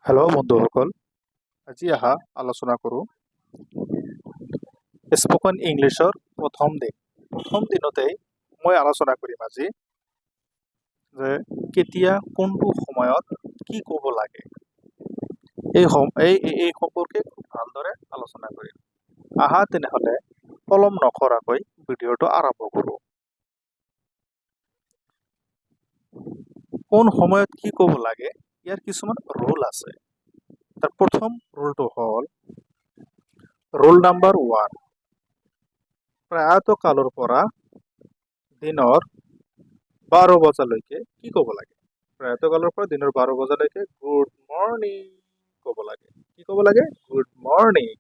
Hello' বন্ধুসকল, আজি আলোচনা কৰোঁ স্পোকেন ইংলিছৰ প্ৰথম দিনতেই মই আলোচনা কৰিম আজি যে কেতিয়া কোনটো সময়ত কি ক'ব লাগে এই সম্পৰ্কে খুব ভালদৰে আলোচনা কৰিম। তেনেহ'লে পলম নকৰাকৈ ভিডিঅ'টো আৰম্ভ কৰোঁ। কোন সময়ত কি ক'ব লাগে ইয়াৰ কিছুমান ৰুল আছে। তাৰ প্ৰথম ৰুলটো হ'ল ৰুল নাম্বাৰ 1, প্ৰাতঃকালৰ পৰা দিনৰ 12 বজালৈকে কি ক'ব লাগে। প্ৰাতঃকালৰ পৰা দিনৰ 12 বজালৈকে গুড মৰ্নিং ক'ব লাগে। কি ক'ব লাগে? Good morning.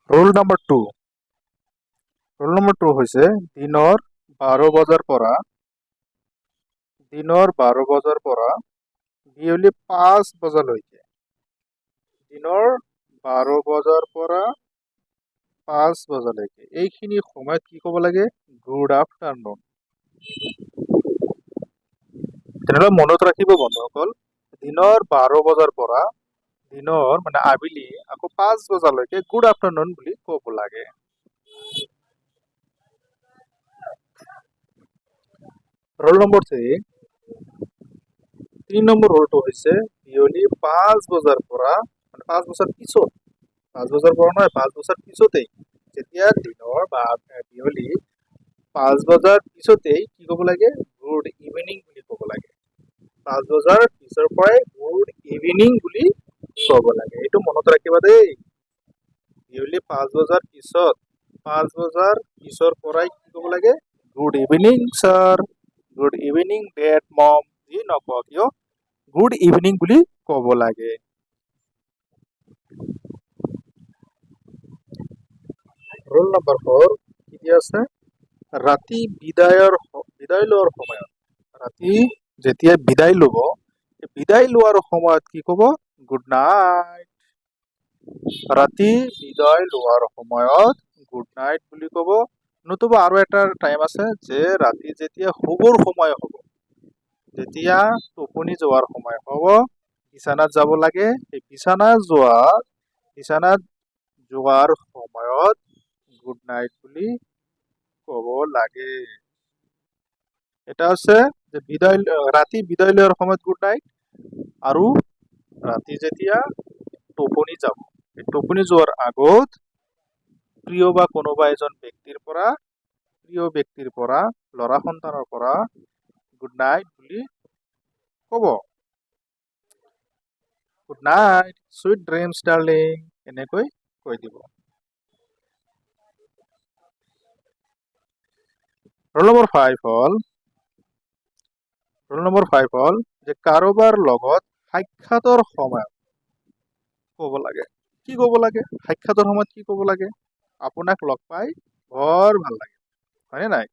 ৰুল নাম্বাৰ 2 হৈছে দিনৰ 12 বজাৰ পৰা বিয়লি 5 বজালৈকে। দিনৰ 12 বজাৰ পৰা 5 বজালৈকে এইখিনি সময়ত কি ক'ব লাগে? Good afternoon. তেনেহ'লে মনত ৰাখিব বন্ধুসকল, দিনৰ 12 বজাৰ পৰা আবেলি আকৌ 5 বজালৈকে গুড আফটাৰনুন বুলি ক'ব লাগে। ৰোল নম্বৰ 3 নম্বৰ ৰোলটো হৈছে বিয়লি 5 বজাৰ পৰা 5 বছৰ পিছত 5 বছৰ পৰা নহয় 5 বছৰ পিছতেই, যেতিয়া দিনৰ বা বিয়লি 5 বজাৰ পিছতেই কি ক'ব লাগে? গুড ইভিনিং বুলি ক'ব লাগে। 5 বজাৰ পিছৰ পৰাই গুড ইভিনিং বুলি ক'ব লাগে। এইটো মনত ৰাখিবা দেই। বিয়লি 5 বজাৰ পিছৰ পৰাই কি ক'ব লাগে? Good evening sir, good evening dad, mom, যি নকওঁ কিয় গুড ইভিনিং বুলি ক'ব লাগে। ৰোল নম্বৰ 4 কি আছে? ৰাতি বিদায় লোৱাৰ সময়ত, ৰাতি যেতিয়া বিদায় লোৱাৰ সময়ত কি ক'ব? Good night. ৰাতি বিদায় লোৱাৰ সময়ত গুড নাইট বুলি ক'ব। নতুবা আৰু এটা টাইম আছে যে ৰাতি যেতিয়া শুবৰ সময় হ'ব, যেতিয়া টোপনি যোৱাৰ সময় হ'ব, বিছানাত যাব লাগে, সেই বিছানাত যোৱাৰ সময়ত গুড নাইট বুলি ক'ব লাগে। এটা আছে যে ৰাতি বিদায় লোৱাৰ সময়ত গুড নাইট, আৰু ৰাতি যেতিয়া টোপনি যাব, টোপনি যোৱাৰ আগত প্ৰিয় বা কোনোবা এজন ব্যক্তিৰ পৰা ল'ৰা সন্তানৰ পৰা গুড নাইট বুলি ক'ব। Good night, sweet dreams darling, এনেকৈ কৈ দিব। ৰোল নম্বৰ 5 হ'ল যে কাৰোবাৰ লগত সাক্ষাতৰ সময়ত ক'ব লাগে। কি ক'ব লাগে? সাক্ষাতৰ সময়ত কি ক'ব লাগে? আপোনাক লগ পাই বৰ ভাল লাগিল, হয়নে নাই?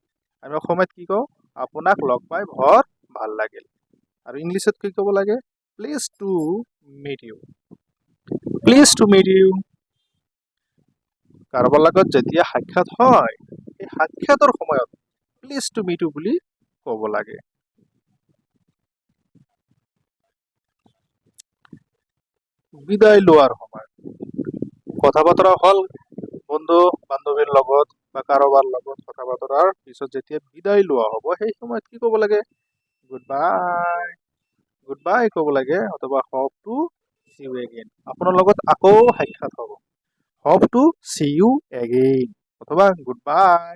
আমি অসমীয়াত কি কওঁ? আপোনাক লগ পাই বৰ ভাল লাগিল। আৰু ইংলিছত কি ক'ব লাগে? Please to meet you. কাৰোবাৰ লগত যেতিয়া সাক্ষাৎ হয়, সেই সাক্ষাতৰ সময়ত প্লিজ টু মিট ইউ বুলি ক'ব লাগে। বিদায় লোৱাৰ সময়ত কথা বতৰা হ'ল বন্ধু বান্ধৱীৰ লগত বা কাৰোবাৰ লগত কথা বতৰাৰ পিছত যেতিয়া বিদায় লোৱা হ'ব, সেই সময়ত কি ক'ব লাগে? গুড বাই ক'ব লাগে, অথবা hope to see you again, আপোনাৰ লগত আকৌ সাক্ষাৎ হ'ব, hope to see you again, অথবা গুড বাই।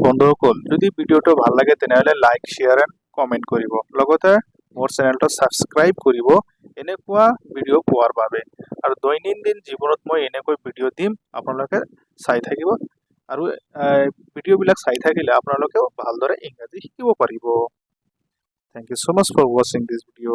বন্ধুসকল, যদি ভিডিঅ'টো ভাল লাগে তেনেহ'লে লাইক, শ্বেয়াৰ এণ্ড কমেণ্ট কৰিব। লগতে মোৰ চেনেলটো ছাবস্ক্ৰাইব কৰিব এনেকুৱা ভিডিঅ' পোৱাৰ বাবে। আৰু দৈনন্দিন জীৱনত মই এনেকৈ ভিডিঅ' দিম, আপোনালোকে চাই থাকিব। আৰু ভিডিঅ'বিলাক চাই থাকিলে আপোনালোকেও ভালদৰে ইংৰাজী শিকিব পাৰিব। Thank you so much for watching this video.